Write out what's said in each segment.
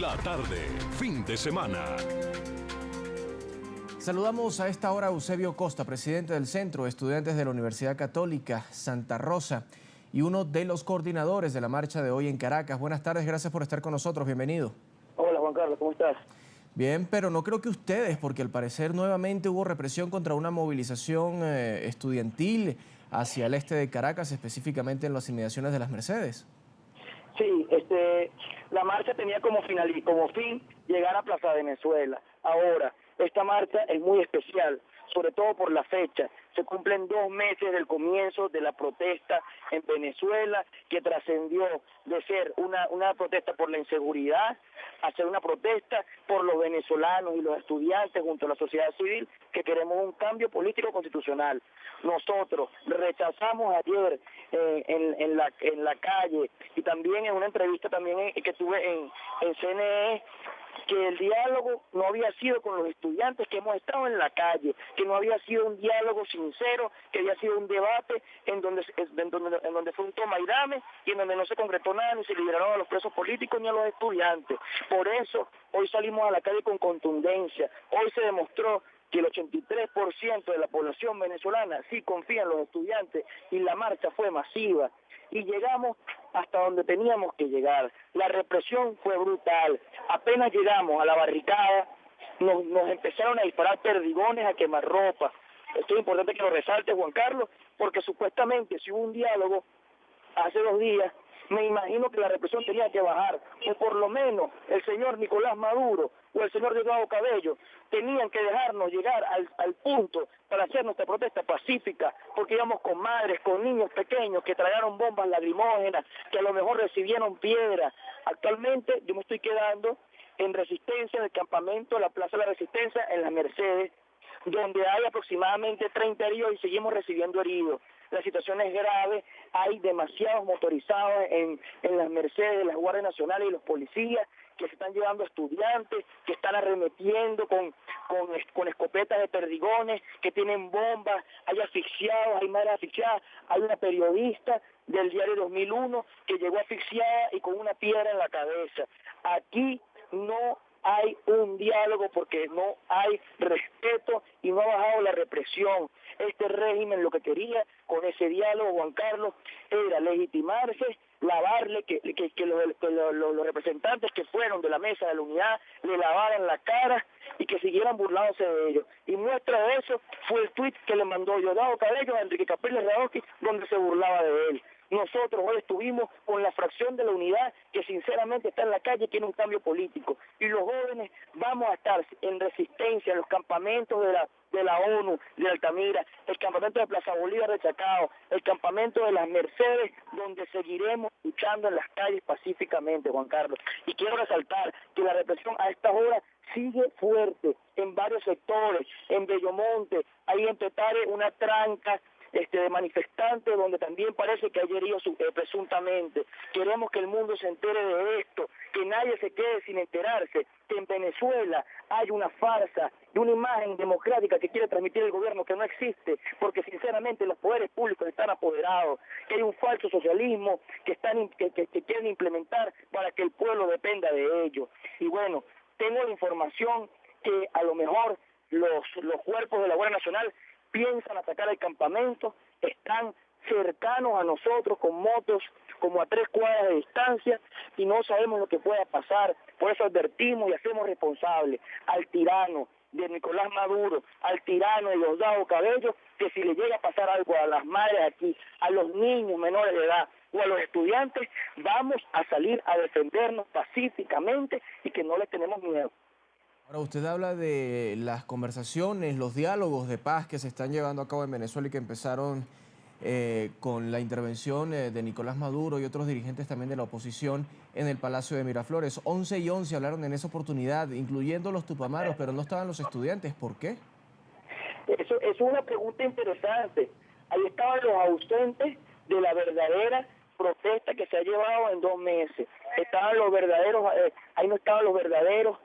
La tarde, fin de semana. Saludamos a esta hora a Eusebio Costa, presidente del Centro de Estudiantes de la Universidad Católica Santa Rosa y uno de los coordinadores de la marcha de hoy en Caracas. Buenas tardes, gracias por estar con nosotros, bienvenido. Hola Juan Carlos, ¿cómo estás? Bien, pero no creo que ustedes, porque al parecer nuevamente hubo represión contra una movilización estudiantil hacia el este de Caracas, específicamente en las inmediaciones de las Mercedes. Sí, la marcha tenía como fin llegar a Plaza Venezuela. Ahora, esta marcha es muy especial, sobre todo por la fecha. Se cumplen 2 meses del comienzo de la protesta en Venezuela, que trascendió de ser una protesta por la inseguridad a ser una protesta por los venezolanos y los estudiantes junto a la sociedad civil que queremos un cambio político constitucional. Nosotros rechazamos ayer en la calle y también en una entrevista también que tuve en CNE, que el diálogo no había sido con los estudiantes, que hemos estado en la calle, que no había sido un diálogo sincero, que había sido un debate en donde fue un toma y dame y en donde no se concretó nada, ni se liberaron a los presos políticos ni a los estudiantes. Por eso hoy salimos a la calle con contundencia. Hoy se demostró que el 83% de la población venezolana sí confía en los estudiantes y la marcha fue masiva. Y llegamos hasta donde teníamos que llegar. La represión fue brutal. Apenas llegamos a la barricada, nos empezaron a disparar perdigones, a quemar ropa. Esto es importante que lo resalte, Juan Carlos, porque supuestamente si hubo un diálogo hace 2 días, me imagino que la represión tenía que bajar, o por lo menos el señor Nicolás Maduro o el señor Diosdado Cabello tenían que dejarnos llegar al punto para hacer nuestra protesta pacífica, porque íbamos con madres, con niños pequeños que tragaron bombas lacrimógenas, que a lo mejor recibieron piedras. Actualmente yo me estoy quedando en Resistencia, en el campamento de la Plaza de la Resistencia, en las Mercedes, donde hay aproximadamente 30 heridos y seguimos recibiendo heridos. La situación es grave, hay demasiados motorizados en las Mercedes, las Guardias Nacionales y los policías que se están llevando estudiantes, que están arremetiendo con escopetas de perdigones, que tienen bombas, hay asfixiados, hay madres asfixiadas, hay una periodista del diario 2001 que llegó asfixiada y con una piedra en la cabeza. Aquí no hay un diálogo porque no hay respeto y no ha bajado la represión. Este régimen lo que quería con ese diálogo, Juan Carlos, era legitimarse, lavarle, que los representantes que fueron de la mesa de la unidad le lavaran la cara y que siguieran burlándose de ellos. Y muestra de eso fue el tuit que le mandó Diosdado Cabello a Enrique Capriles Radonsky, donde se burlaba de él. Nosotros hoy estuvimos con la fracción de la unidad que sinceramente está en la calle y tiene un cambio político. Y los jóvenes vamos a estar en Resistencia, en los campamentos de la ONU, de Altamira, el campamento de Plaza Bolívar de Chacao, el campamento de las Mercedes, donde seguiremos luchando en las calles pacíficamente, Juan Carlos. Y quiero resaltar que la represión a estas horas sigue fuerte en varios sectores, en Bellomonte, ahí en Petare una tranca de manifestantes donde también parece que hay heridos presuntamente. Queremos que el mundo se entere de esto, que nadie se quede sin enterarse, que en Venezuela hay una farsa y una imagen democrática que quiere transmitir el gobierno que no existe, porque sinceramente los poderes públicos están apoderados, que hay un falso socialismo que quieren implementar para que el pueblo dependa de ellos. Y bueno, tengo la información que a lo mejor los cuerpos de la Guardia Nacional piensan atacar el campamento, están cercanos a nosotros con motos como a 3 cuadras de distancia y no sabemos lo que pueda pasar. Por eso advertimos y hacemos responsable al tirano de Nicolás Maduro, al tirano de Diosdado Cabello, que si le llega a pasar algo a las madres aquí, a los niños menores de edad o a los estudiantes, vamos a salir a defendernos pacíficamente y que no les tenemos miedo. Ahora, usted habla de las conversaciones, los diálogos de paz que se están llevando a cabo en Venezuela y que empezaron con la intervención de Nicolás Maduro y otros dirigentes también de la oposición en el Palacio de Miraflores. 11 y 11 hablaron en esa oportunidad, incluyendo los tupamaros, pero no estaban los estudiantes. ¿Por qué? Eso es una pregunta interesante. Ahí estaban los ausentes de la verdadera protesta que se ha llevado en 2 meses. Estaban los verdaderos, ahí no estaban los verdaderos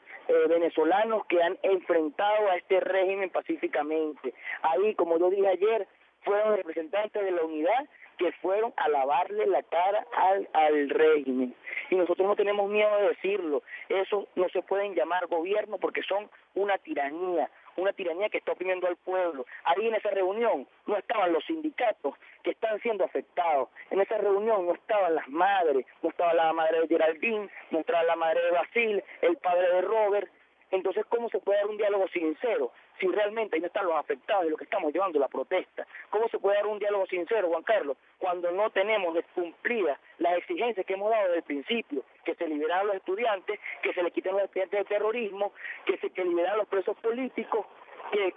venezolanos que han enfrentado a este régimen pacíficamente. Ahí, como yo dije ayer, fueron representantes de la unidad que fueron a lavarle la cara al régimen. y nosotros no tenemos miedo de decirlo. Eso no se pueden llamar gobierno porque son una tiranía que está oprimiendo al pueblo. Ahí en esa reunión no estaban los sindicatos que están siendo afectados. En esa reunión no estaban las madres, no estaba la madre de Geraldine, no estaba la madre de Basil, el padre de Robert. Entonces, ¿cómo se puede dar un diálogo sincero si realmente ahí no están los afectados de lo que estamos llevando la protesta? ¿Cómo se puede dar un diálogo sincero, Juan Carlos, cuando no tenemos cumplidas las exigencias que hemos dado desde el principio? Que se liberaran a los estudiantes, que se les quiten los estudiantes de terrorismo, que liberaran a los presos políticos,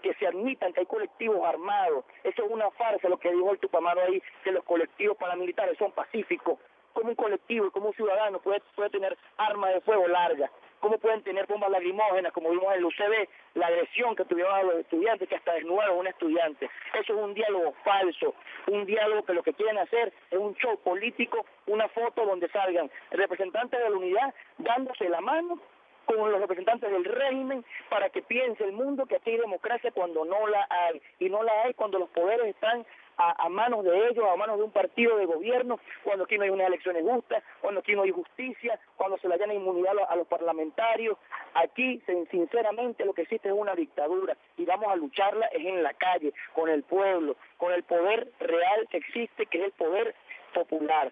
que se admitan que hay colectivos armados. Eso es una farsa, lo que dijo el Tupamaro ahí, que los colectivos paramilitares son pacíficos. ¿Cómo un colectivo y como un ciudadano puede tener armas de fuego largas? ¿Cómo pueden tener bombas lacrimógenas, como vimos en el UCB, la agresión que tuvieron a los estudiantes, que hasta desnudaron a un estudiante? Eso es un diálogo falso, un diálogo que lo que quieren hacer es un show político, una foto donde salgan representantes de la unidad dándose la mano con los representantes del régimen para que piense el mundo que aquí hay democracia cuando no la hay. Y no la hay cuando los poderes están a manos de ellos, a manos de un partido de gobierno, cuando aquí no hay unas elecciones justas, cuando aquí no hay justicia, cuando se le allana inmunidad a los parlamentarios. Aquí, sinceramente, lo que existe es una dictadura y vamos a lucharla es en la calle, con el pueblo, con el poder real que existe, que es el poder popular.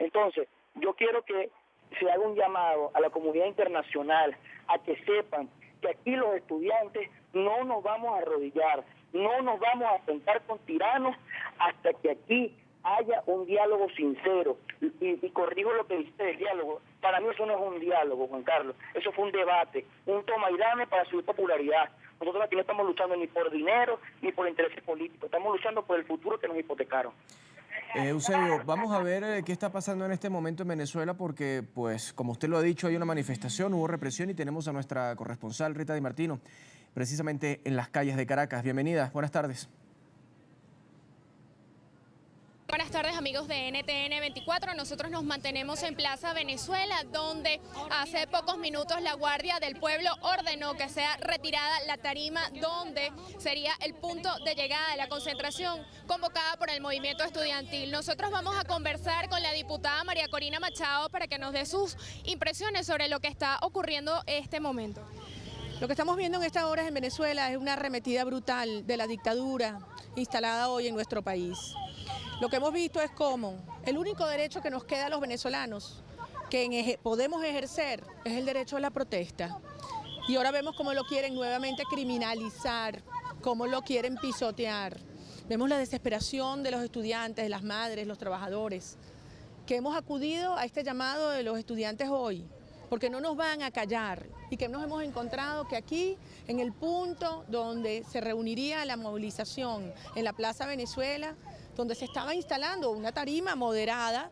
Entonces, yo quiero que se haga un llamado a la comunidad internacional a que sepan que aquí los estudiantes no nos vamos a arrodillar, no nos vamos a sentar con tiranos hasta que aquí haya un diálogo sincero. Y corrijo lo que dijiste del diálogo. Para mí eso no es un diálogo, Juan Carlos. Eso fue un debate, un toma y dame para subir popularidad. Nosotros aquí no estamos luchando ni por dinero ni por intereses políticos. Estamos luchando por el futuro que nos hipotecaron. Eusebio, vamos a ver qué está pasando en este momento en Venezuela porque, pues, como usted lo ha dicho, hay una manifestación, hubo represión y tenemos a nuestra corresponsal Rita Di Martino, precisamente en las calles de Caracas. Bienvenida, buenas tardes. Buenas tardes, amigos de NTN 24. Nosotros nos mantenemos en Plaza Venezuela, donde hace pocos minutos la Guardia del Pueblo ordenó que sea retirada la tarima donde sería el punto de llegada de la concentración convocada por el movimiento estudiantil. Nosotros vamos a conversar con la diputada María Corina Machado para que nos dé sus impresiones sobre lo que está ocurriendo en este momento. Lo que estamos viendo en estas horas en Venezuela es una arremetida brutal de la dictadura instalada hoy en nuestro país. Lo que hemos visto es cómo el único derecho que nos queda a los venezolanos que podemos ejercer es el derecho a la protesta. Y ahora vemos cómo lo quieren nuevamente criminalizar, cómo lo quieren pisotear. Vemos la desesperación de los estudiantes, de las madres, los trabajadores, que hemos acudido a este llamado de los estudiantes hoy, porque no nos van a callar y que nos hemos encontrado que aquí, en el punto donde se reuniría la movilización, en la Plaza Venezuela, donde se estaba instalando una tarima moderada,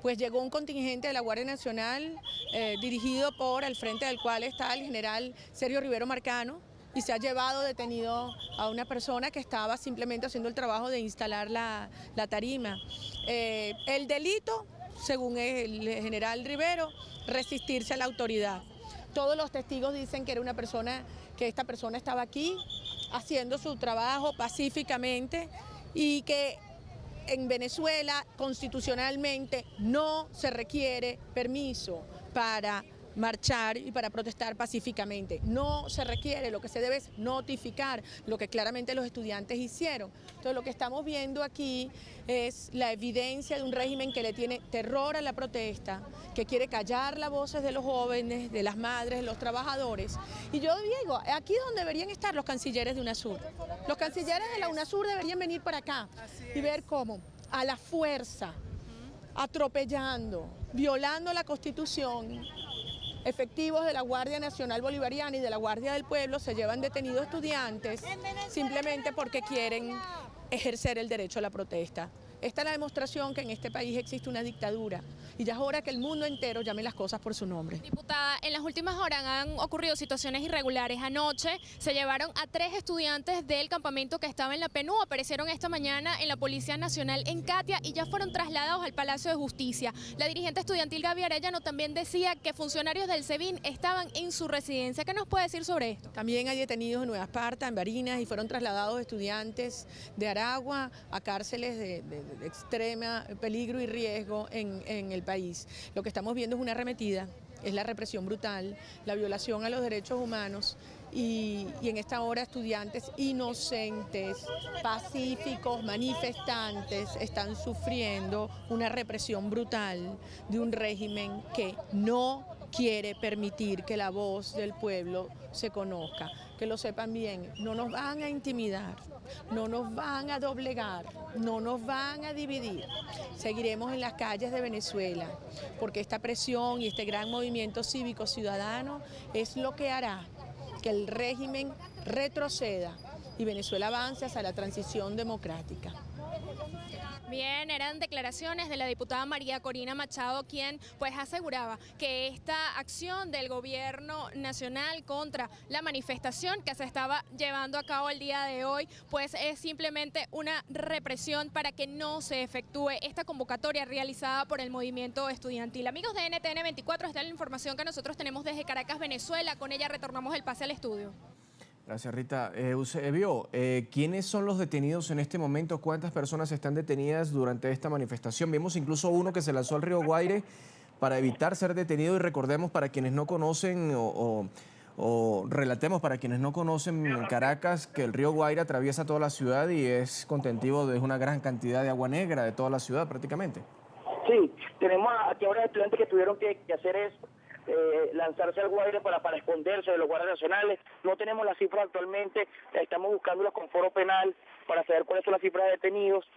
pues llegó un contingente de la Guardia Nacional dirigido por el frente del cual está el general Sergio Rivero Marcano y se ha llevado detenido a una persona que estaba simplemente haciendo el trabajo de instalar la tarima. El delito, según el general Rivero, resistirse a la autoridad. Todos los testigos dicen que era una persona, que esta persona estaba aquí haciendo su trabajo pacíficamente y que en Venezuela constitucionalmente no se requiere permiso para marchar y para protestar pacíficamente. No se requiere, lo que se debe es notificar, lo que claramente los estudiantes hicieron. Entonces lo que estamos viendo aquí es la evidencia de un régimen que le tiene terror a la protesta, que quiere callar las voces de los jóvenes, de las madres, de los trabajadores. Y yo digo, aquí es donde deberían estar los cancilleres de UNASUR. Los cancilleres de la UNASUR deberían venir para acá y ver cómo a la fuerza, atropellando, violando la Constitución, efectivos de la Guardia Nacional Bolivariana y de la Guardia del Pueblo se llevan detenidos estudiantes simplemente porque quieren ejercer el derecho a la protesta. Esta es la demostración que en este país existe una dictadura y ya es hora que el mundo entero llame las cosas por su nombre. Diputada, en las últimas horas han ocurrido situaciones irregulares. Anoche se llevaron a 3 estudiantes del campamento que estaba en la PNU, aparecieron esta mañana en la Policía Nacional en Catia y ya fueron trasladados al Palacio de Justicia. La dirigente estudiantil Gaby Arellano también decía que funcionarios del SEBIN estaban en su residencia. ¿Qué nos puede decir sobre esto? También hay detenidos en Nueva Esparta, en Barinas, y fueron trasladados estudiantes de Aragua a cárceles de extrema peligro y riesgo en el país. Lo que estamos viendo es una arremetida, es la represión brutal, la violación a los derechos humanos y en esta hora estudiantes inocentes, pacíficos, manifestantes están sufriendo una represión brutal de un régimen que no quiere permitir que la voz del pueblo se conozca. Que lo sepan bien, no nos van a intimidar, no nos van a doblegar, no nos van a dividir. Seguiremos en las calles de Venezuela, porque esta presión y este gran movimiento cívico ciudadano es lo que hará que el régimen retroceda y Venezuela avance hacia la transición democrática. Bien, eran declaraciones de la diputada María Corina Machado, quien pues aseguraba que esta acción del gobierno nacional contra la manifestación que se estaba llevando a cabo el día de hoy, pues es simplemente una represión para que no se efectúe esta convocatoria realizada por el movimiento estudiantil. Amigos de NTN 24, esta es la información que nosotros tenemos desde Caracas, Venezuela. Con ella retornamos el pase al estudio. Gracias, Rita. Eusebio, ¿quiénes son los detenidos en este momento? ¿Cuántas personas están detenidas durante esta manifestación? Vimos incluso uno que se lanzó al río Guaire para evitar ser detenido y recordemos para quienes no conocen o relatemos para quienes no conocen Caracas que el río Guaire atraviesa toda la ciudad y es contentivo de una gran cantidad de agua negra de toda la ciudad prácticamente. Sí, tenemos aquí ahora estudiantes que tuvieron que hacer eso. Lanzarse al Guaire para esconderse de los guardias nacionales. No tenemos las cifras actualmente, estamos buscándolas con foro penal para saber cuáles son las cifras de detenidos.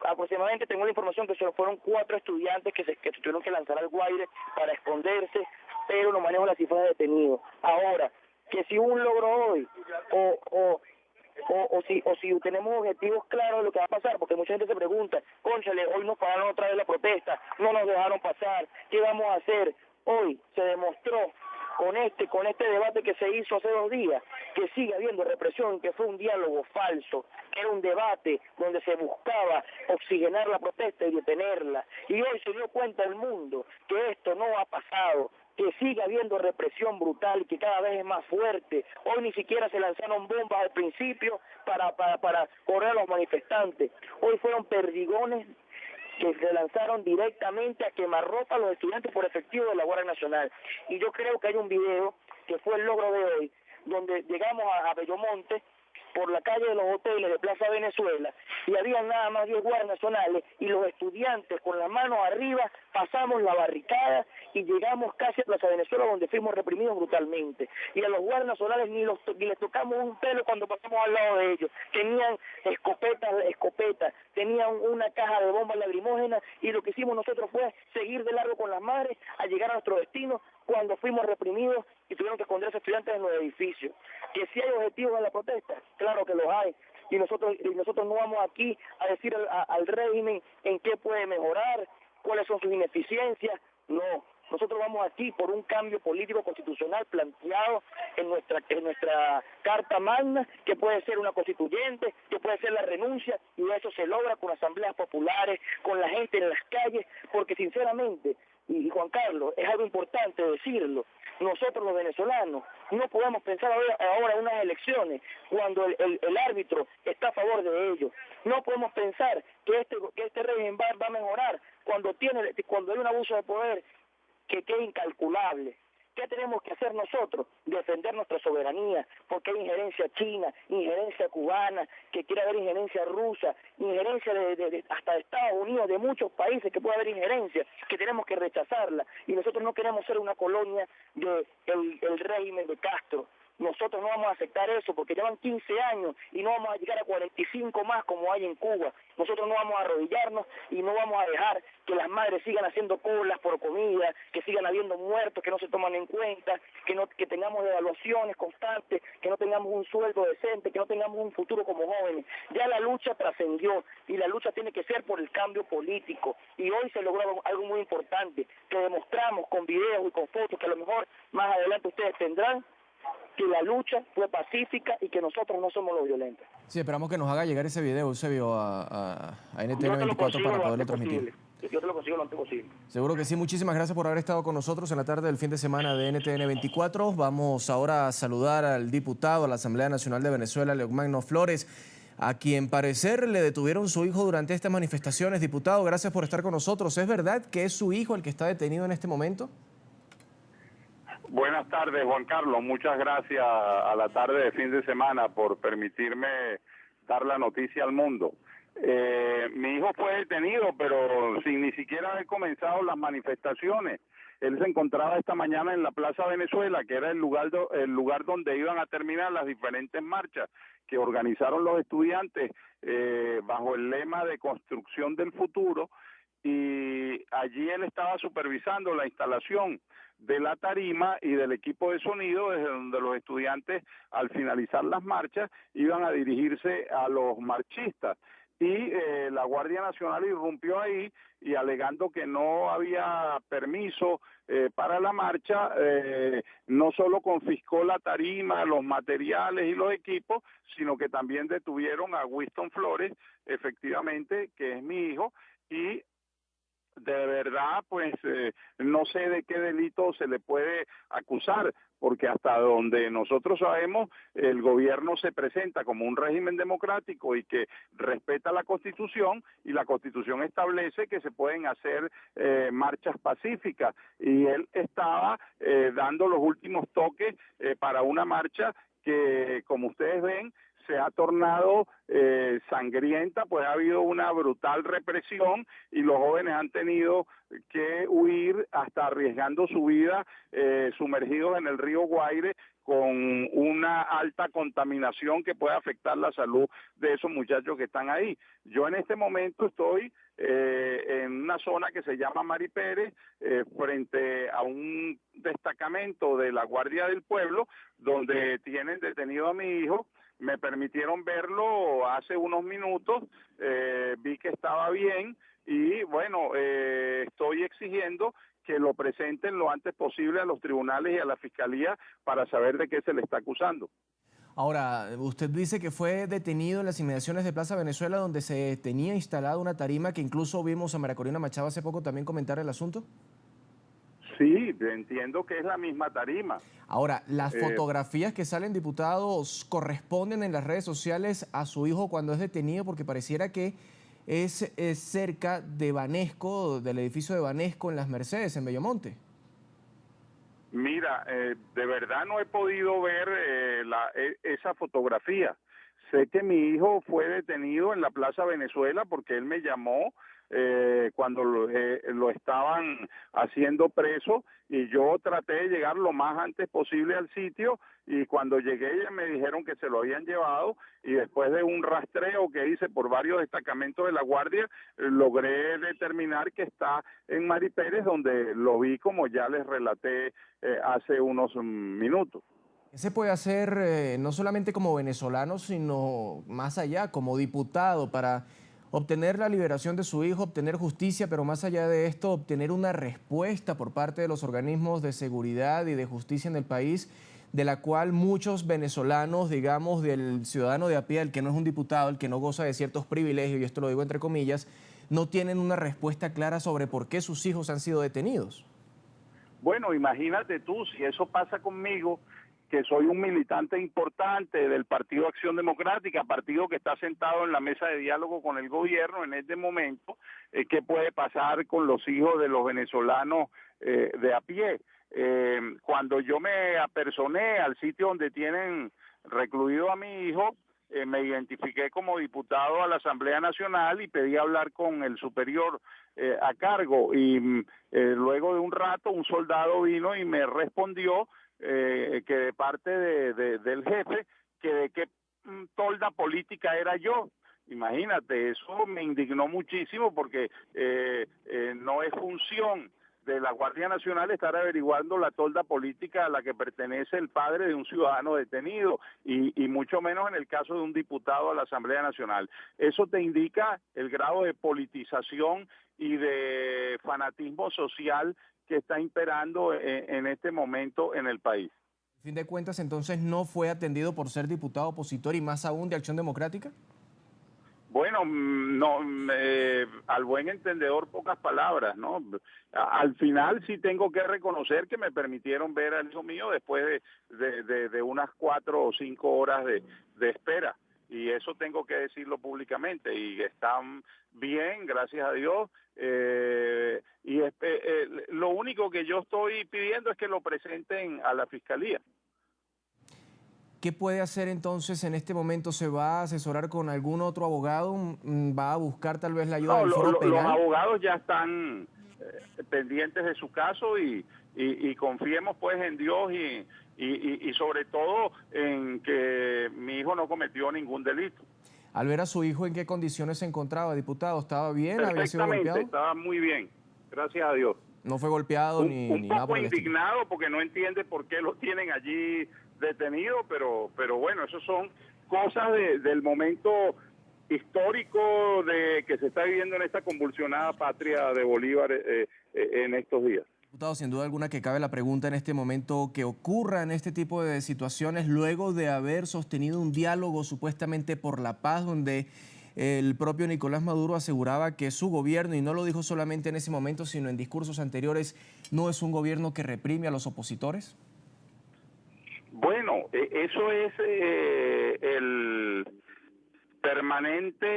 Aproximadamente tengo la información que solo fueron 4 estudiantes que se tuvieron que lanzar al Guaire para esconderse, pero no manejo las cifras de detenidos. Ahora, que si hubo un logro hoy o si tenemos objetivos claros de lo que va a pasar, porque mucha gente se pregunta, cónchale, hoy nos pararon otra vez la protesta, no nos dejaron pasar, ¿qué vamos a hacer? Hoy se demostró con este debate que se hizo hace 2 días, que sigue habiendo represión, que fue un diálogo falso, que era un debate donde se buscaba oxigenar la protesta y detenerla, y hoy se dio cuenta el mundo que esto no ha pasado, que sigue habiendo represión brutal y que cada vez es más fuerte. Hoy ni siquiera se lanzaron bombas al principio para correr a los manifestantes. Hoy fueron perdigones que se lanzaron directamente a quemarropa a los estudiantes por efectivo de la Guardia Nacional. Y yo creo que hay un video que fue el logro de hoy, donde llegamos a Bellomonte, por la calle de los hoteles de Plaza Venezuela, y había nada más 10 guardias nacionales, y los estudiantes con las manos arriba pasamos la barricada y llegamos casi a Plaza Venezuela, donde fuimos reprimidos brutalmente. Y a los guardias nacionales ni les tocamos un pelo cuando pasamos al lado de ellos. Tenían escopetas, tenían una caja de bombas lacrimógenas, y lo que hicimos nosotros fue seguir de largo con las madres a llegar a nuestro destino cuando fuimos reprimidos y tuvieron que esconderse estudiantes en los edificios. Que si hay objetivos en la protesta, claro que los hay, y nosotros no vamos aquí a decir al régimen en qué puede mejorar, cuáles son sus ineficiencias, no. Nosotros vamos aquí por un cambio político constitucional planteado en nuestra Carta Magna, que puede ser una constituyente, que puede ser la renuncia, y eso se logra con asambleas populares, con la gente en las calles, porque sinceramente, y Juan Carlos, es algo importante decirlo, nosotros los venezolanos no podemos pensar ahora en unas elecciones cuando el árbitro está a favor de ellos. No podemos pensar que este régimen va a mejorar cuando hay un abuso de poder que es incalculable. ¿Qué tenemos que hacer nosotros? Defender nuestra soberanía, porque hay injerencia china, injerencia cubana, que quiere haber injerencia rusa, injerencia hasta de Estados Unidos, de muchos países que puede haber injerencia, que tenemos que rechazarla. Y nosotros no queremos ser una colonia del régimen de Castro. Nosotros no vamos a aceptar eso porque llevan 15 años y no vamos a llegar a 45 más como hay en Cuba. Nosotros no vamos a arrodillarnos y no vamos a dejar que las madres sigan haciendo colas por comida, que sigan habiendo muertos que no se toman en cuenta, que tengamos devaluaciones constantes, que no tengamos un sueldo decente, que no tengamos un futuro como jóvenes. Ya la lucha trascendió y la lucha tiene que ser por el cambio político. Y hoy se logró algo muy importante, que demostramos con videos y con fotos que a lo mejor más adelante ustedes tendrán, que la lucha fue pacífica y que nosotros no somos los violentos. Sí, esperamos que nos haga llegar ese video, Eusebio, a NTN 24 para poderlo transmitir. Yo te lo consigo lo antes posible. Seguro que sí. Muchísimas gracias por haber estado con nosotros en la tarde del fin de semana de NTN 24. Vamos ahora a saludar al diputado a la Asamblea Nacional de Venezuela, Leomagno Flores. a quien parecer le detuvieron su hijo durante estas manifestaciones. Diputado, gracias por estar con nosotros. ¿Es verdad que es su hijo el que está detenido en este momento? Buenas tardes, Juan Carlos. Muchas gracias a la tarde de fin de semana por permitirme dar la noticia al mundo. Mi hijo fue detenido, pero sin ni siquiera haber comenzado las manifestaciones. Él se encontraba esta mañana en la Plaza Venezuela, que era el lugar donde iban a terminar las diferentes marchas que organizaron los estudiantes bajo el lema de construcción del futuro, y allí él estaba supervisando la instalación de la tarima y del equipo de sonido, desde donde los estudiantes, al finalizar las marchas, iban a dirigirse a los marchistas. Y la Guardia Nacional irrumpió ahí y, alegando que no había permiso para la marcha, no solo confiscó la tarima, los materiales y los equipos, sino que también detuvieron a Winston Flores, efectivamente, que es mi hijo, y de verdad, pues no sé de qué delito se le puede acusar, porque hasta donde nosotros sabemos, el gobierno se presenta como un régimen democrático y que respeta la Constitución, y la Constitución establece que se pueden hacer marchas pacíficas, y él estaba dando los últimos toques para una marcha que, como ustedes ven, se ha tornado sangrienta, pues ha habido una brutal represión y los jóvenes han tenido que huir, hasta arriesgando su vida, sumergidos en el río Guaire, con una alta contaminación que puede afectar la salud de esos muchachos que están ahí. Yo en este momento estoy en una zona que se llama Mari Pérez, frente a un destacamento de la Guardia del Pueblo, donde tienen detenido a mi hijo. Me permitieron verlo hace unos minutos, vi que estaba bien y bueno, estoy exigiendo que lo presenten lo antes posible a los tribunales y a la fiscalía para saber de qué se le está acusando. Ahora, usted dice que fue detenido en las inmediaciones de Plaza Venezuela, donde se tenía instalada una tarima, que incluso vimos a María Corina Machado hace poco también comentar el asunto. Sí, entiendo que es la misma tarima. Ahora, las fotografías que salen, diputados, corresponden en las redes sociales a su hijo cuando es detenido, porque pareciera que es cerca de Banesco, del edificio de Banesco en Las Mercedes, en Bellomonte. Mira, de verdad no he podido ver esa fotografía. Sé que mi hijo fue detenido en la Plaza Venezuela porque él me llamó cuando lo estaban haciendo preso, y yo traté de llegar lo más antes posible al sitio, y cuando llegué ya me dijeron que se lo habían llevado, y después de un rastreo que hice por varios destacamentos de la Guardia, logré determinar que está en Mari Pérez, donde lo vi, como ya les relaté hace unos minutos. ¿Qué se puede hacer no solamente como venezolano, sino más allá, como diputado, para obtener la liberación de su hijo, obtener justicia, pero más allá de esto, obtener una respuesta por parte de los organismos de seguridad y de justicia en el país, de la cual muchos venezolanos, digamos, del ciudadano de a pie, el que no es un diputado, el que no goza de ciertos privilegios, y esto lo digo entre comillas, no tienen una respuesta clara sobre por qué sus hijos han sido detenidos? Bueno, imagínate tú, si eso pasa conmigo, que soy un militante importante del Partido Acción Democrática, partido que está sentado en la mesa de diálogo con el gobierno en este momento, ¿qué puede pasar con los hijos de los venezolanos de a pie? Cuando yo me apersoné al sitio donde tienen recluido a mi hijo, me identifiqué como diputado a la Asamblea Nacional y pedí hablar con el superior a cargo, y luego de un rato un soldado vino y me respondió que de parte del jefe, que de qué tolda política era yo. Imagínate, eso me indignó muchísimo, porque no es función de la Guardia Nacional estar averiguando la tolda política a la que pertenece el padre de un ciudadano detenido, y mucho menos en el caso de un diputado a la Asamblea Nacional. Eso te indica el grado de politización y de fanatismo social que está imperando en este momento en el país. A fin de cuentas, entonces, ¿no fue atendido por ser diputado opositor y más aún de Acción Democrática? Bueno, no, al buen entendedor pocas palabras, ¿no? Al final sí tengo que reconocer que me permitieron ver al hijo mío después de unas 4 o 5 horas de espera. y eso tengo que decirlo públicamente, y están bien, gracias a Dios, lo único que yo estoy pidiendo es que lo presenten a la Fiscalía. ¿Qué puede hacer entonces en este momento? ¿Se va a asesorar con algún otro abogado? ¿Va a buscar tal vez la ayuda del Foro Penal? Los abogados ya están pendientes de su caso y confiemos pues en Dios y sobre todo en que mi hijo no cometió ningún delito. Al ver a su hijo, ¿en qué condiciones se encontraba, diputado? ¿Estaba bien? ¿Había sido golpeado? Perfectamente, estaba muy bien, gracias a Dios. ¿No fue golpeado ni nada por el estilo? Un poco indignado porque no entiende por qué lo tienen allí detenido, pero bueno, eso son cosas del momento histórico de que se está viviendo en esta convulsionada patria de Bolívar en estos días. Diputado, sin duda alguna que cabe la pregunta en este momento, que ocurra en este tipo de situaciones luego de haber sostenido un diálogo supuestamente por la paz, donde el propio Nicolás Maduro aseguraba que su gobierno, y no lo dijo solamente en ese momento, sino en discursos anteriores, no es un gobierno que reprime a los opositores. Bueno, eso es el permanente,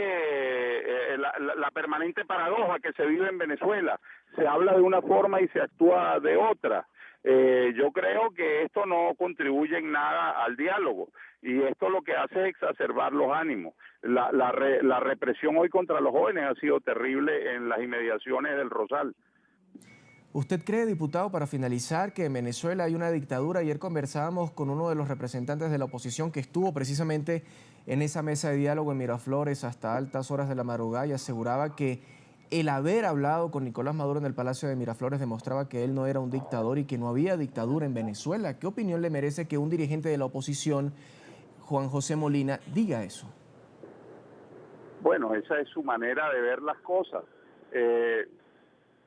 la permanente paradoja que se vive en Venezuela. Se habla de una forma y se actúa de otra. Yo creo que esto no contribuye en nada al diálogo y esto lo que hace es exacerbar los ánimos. La represión hoy contra los jóvenes ha sido terrible en las inmediaciones del Rosal. ¿Usted cree, diputado, para finalizar, que en Venezuela hay una dictadura? Ayer conversábamos con uno de los representantes de la oposición que estuvo precisamente en esa mesa de diálogo en Miraflores hasta altas horas de la madrugada y aseguraba que el haber hablado con Nicolás Maduro en el Palacio de Miraflores demostraba que él no era un dictador y que no había dictadura en Venezuela. ¿Qué opinión le merece que un dirigente de la oposición, Juan José Molina, diga eso? Bueno, esa es su manera de ver las cosas.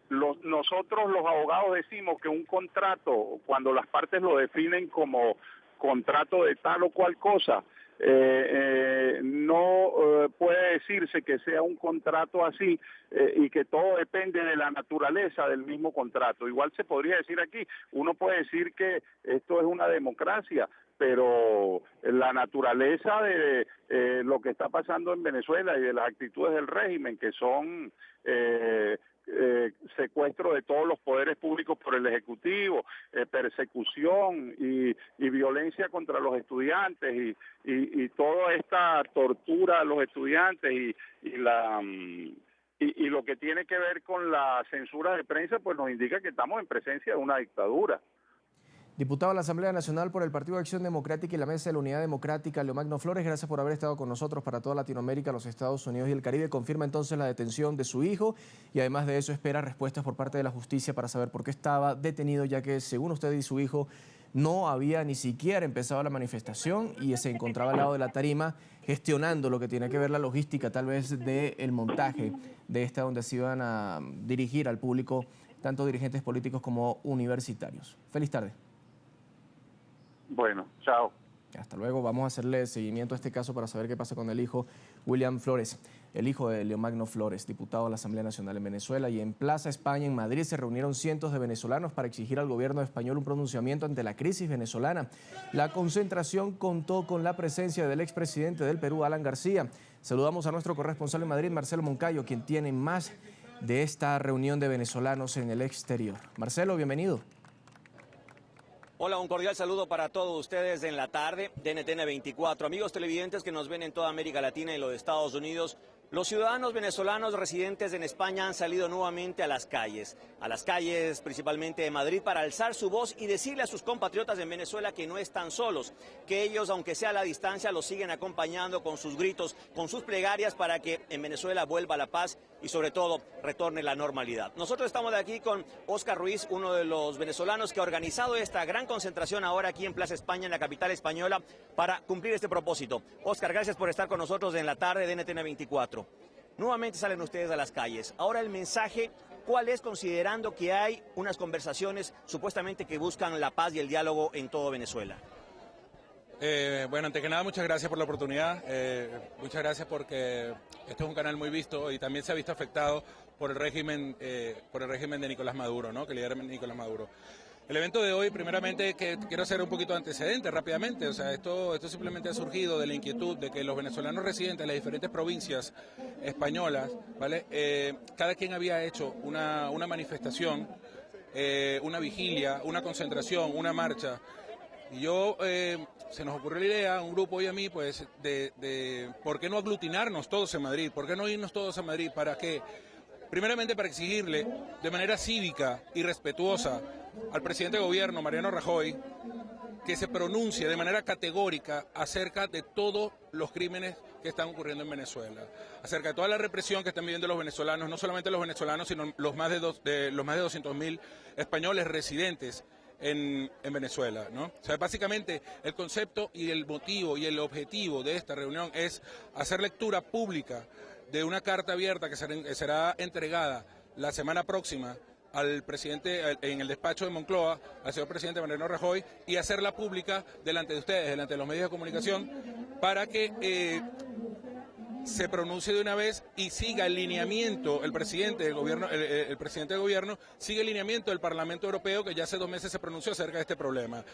Nosotros los abogados decimos que un contrato, cuando las partes lo definen como contrato de tal o cual cosa, no puede decirse que sea un contrato así y que todo depende de la naturaleza del mismo contrato. Igual se podría decir aquí, uno puede decir que esto es una democracia, pero la naturaleza de lo que está pasando en Venezuela y de las actitudes del régimen, que son secuestro de todos los poderes públicos por el Ejecutivo, persecución y violencia contra los estudiantes y toda esta tortura a los estudiantes y lo que tiene que ver con la censura de prensa, pues nos indica que estamos en presencia de una dictadura. Diputado de la Asamblea Nacional por el Partido de Acción Democrática y la Mesa de la Unidad Democrática, Leomagno Flores, gracias por haber estado con nosotros para toda Latinoamérica, los Estados Unidos y el Caribe. Confirma entonces la detención de su hijo y además de eso espera respuestas por parte de la justicia para saber por qué estaba detenido, ya que según usted y su hijo no había ni siquiera empezado la manifestación y se encontraba al lado de la tarima gestionando lo que tiene que ver la logística tal vez del montaje de esta donde se iban a dirigir al público tanto dirigentes políticos como universitarios. Feliz tarde. Bueno, chao. Hasta luego. Vamos a hacerle seguimiento a este caso para saber qué pasa con el hijo William Flores, el hijo de Leomagno Flores, diputado de la Asamblea Nacional en Venezuela. Y en Plaza España, en Madrid, se reunieron cientos de venezolanos para exigir al gobierno español un pronunciamiento ante la crisis venezolana. La concentración contó con la presencia del expresidente del Perú, Alan García. Saludamos a nuestro corresponsal en Madrid, Marcelo Moncayo, quien tiene más de esta reunión de venezolanos en el exterior. Marcelo, bienvenido. Hola, un cordial saludo para todos ustedes en la tarde de NTN 24. Amigos televidentes que nos ven en toda América Latina y los Estados Unidos, los ciudadanos venezolanos residentes en España han salido nuevamente a las calles principalmente de Madrid, para alzar su voz y decirle a sus compatriotas en Venezuela que no están solos, que ellos, aunque sea a la distancia, los siguen acompañando con sus gritos, con sus plegarias para que en Venezuela vuelva la paz y sobre todo retorne la normalidad. Nosotros estamos de aquí con Óscar Ruiz, uno de los venezolanos que ha organizado esta gran concentración ahora aquí en Plaza España, en la capital española, para cumplir este propósito. Óscar, gracias por estar con nosotros en la tarde de NTN 24. Nuevamente salen ustedes a las calles. Ahora el mensaje, ¿cuál es, considerando que hay unas conversaciones supuestamente que buscan la paz y el diálogo en todo Venezuela? Bueno, antes que nada, muchas gracias por la oportunidad. Muchas gracias porque este es un canal muy visto y también se ha visto afectado por el régimen de Nicolás Maduro, ¿no? Que lidera Nicolás Maduro. El evento de hoy, primeramente, que quiero hacer un poquito de antecedente rápidamente. O sea, esto simplemente ha surgido de la inquietud de que los venezolanos residentes en las diferentes provincias españolas, ¿vale? Cada quien había hecho una manifestación, una vigilia, una concentración, una marcha. Y se nos ocurrió la idea, un grupo y a mí, pues, de ¿por qué no aglutinarnos todos en Madrid? ¿Por qué no irnos todos a Madrid? ¿Para qué? Primeramente para exigirle de manera cívica y respetuosa al presidente de gobierno, Mariano Rajoy, que se pronuncie de manera categórica acerca de todos los crímenes que están ocurriendo en Venezuela, acerca de toda la represión que están viviendo los venezolanos, no solamente los venezolanos, sino los más de 200.000 españoles residentes en Venezuela, ¿no? O sea, básicamente el concepto y el motivo y el objetivo de esta reunión es hacer lectura pública de una carta abierta que será entregada la semana próxima al presidente en el despacho de Moncloa, al señor presidente Mariano Rajoy, y hacerla pública delante de ustedes, delante de los medios de comunicación, para que se pronuncie de una vez y siga el lineamiento, el presidente del gobierno, el presidente del gobierno sigue el lineamiento del Parlamento Europeo, que ya hace 2 meses se pronunció acerca de este problema.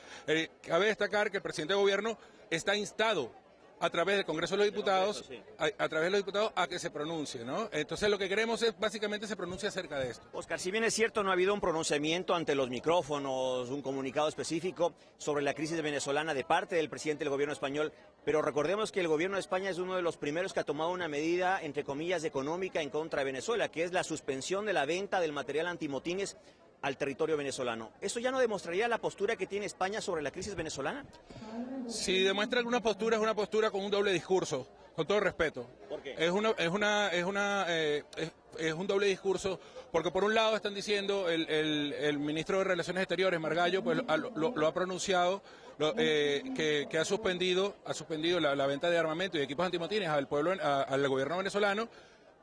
Cabe destacar que el presidente del gobierno está instado a través del Congreso de los Diputados, a través de los diputados, a que se pronuncie, ¿no? Entonces lo que queremos es básicamente se pronuncie acerca de esto. Oscar, si bien es cierto, no ha habido un pronunciamiento ante los micrófonos, un comunicado específico sobre la crisis venezolana de parte del presidente del gobierno español, pero recordemos que el gobierno de España es uno de los primeros que ha tomado una medida, entre comillas, económica en contra de Venezuela, que es la suspensión de la venta del material antimotines al territorio venezolano. ¿Eso ya no demostraría la postura que tiene España sobre la crisis venezolana? Si demuestra alguna postura, es una postura con un doble discurso, con todo respeto. ¿Por qué? Es un doble discurso, porque por un lado están diciendo, el ministro de Relaciones Exteriores, Margallo, pues lo ha pronunciado, que ha suspendido la venta de armamento y equipos antimotines al gobierno venezolano.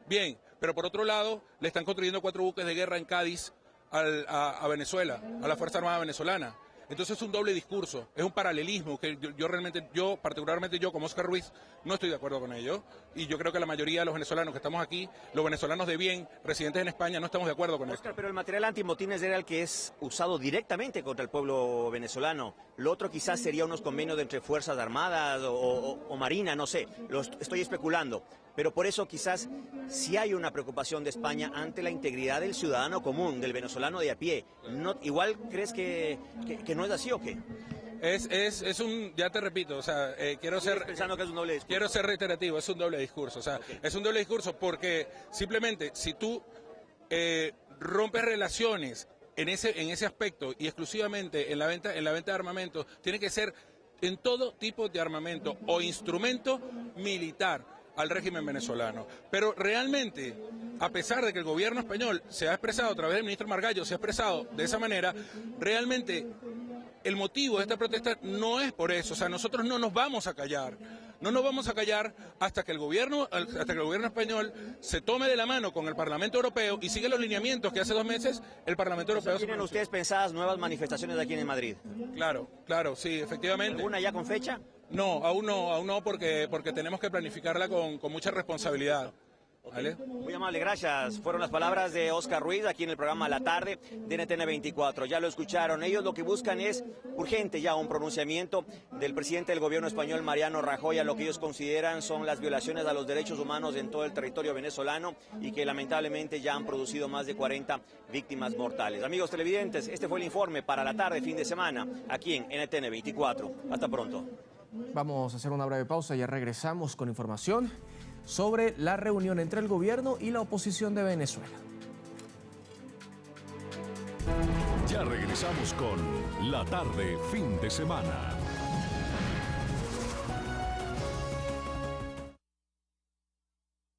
Bien, pero por otro lado, le están construyendo 4 buques de guerra en Cádiz a Venezuela, a la Fuerza Armada venezolana. Entonces es un doble discurso, es un paralelismo que particularmente yo como Oscar Ruiz, no estoy de acuerdo con ello, y yo creo que la mayoría de los venezolanos que estamos aquí, los venezolanos de bien, residentes en España, no estamos de acuerdo con esto. Pero el material antimotines era el que es usado directamente contra el pueblo venezolano. Lo otro quizás sería unos convenios entre Fuerzas Armadas o Marina, no sé, estoy especulando. Pero por eso quizás sí hay una preocupación de España ante la integridad del ciudadano común, del venezolano de a pie. ¿Igual crees que no es así o qué? Ya te repito, o sea, quiero ser reiterativo, es un doble discurso, o sea, es un doble discurso porque simplemente si tú rompes relaciones en ese aspecto y exclusivamente en la venta de armamento, tiene que ser en todo tipo de armamento o instrumento militar al régimen venezolano. Pero realmente, a pesar de que el gobierno español se ha expresado a través del ministro Margallo, se ha expresado de esa manera, realmente el motivo de esta protesta no es por eso. O sea, nosotros no nos vamos a callar. No nos vamos a callar hasta que el gobierno español se tome de la mano con el Parlamento Europeo y siga los lineamientos que hace 2 meses el Parlamento Europeo. ¿Tienen ustedes pensadas nuevas manifestaciones aquí en Madrid? Claro, sí, efectivamente. ¿Alguna ya con fecha? No, aún no, porque tenemos que planificarla con mucha responsabilidad. ¿Vale? Muy amable, gracias. Fueron las palabras de Oscar Ruiz aquí en el programa La Tarde de NTN 24. Ya lo escucharon. Ellos lo que buscan es urgente ya un pronunciamiento del presidente del gobierno español, Mariano Rajoy, a lo que ellos consideran son las violaciones a los derechos humanos en todo el territorio venezolano y que lamentablemente ya han producido más de 40 víctimas mortales. Amigos televidentes, este fue el informe para la tarde, fin de semana, aquí en NTN 24. Hasta pronto. Vamos a hacer una breve pausa, ya regresamos con información sobre la reunión entre el gobierno y la oposición de Venezuela. Ya regresamos con La Tarde, fin de semana.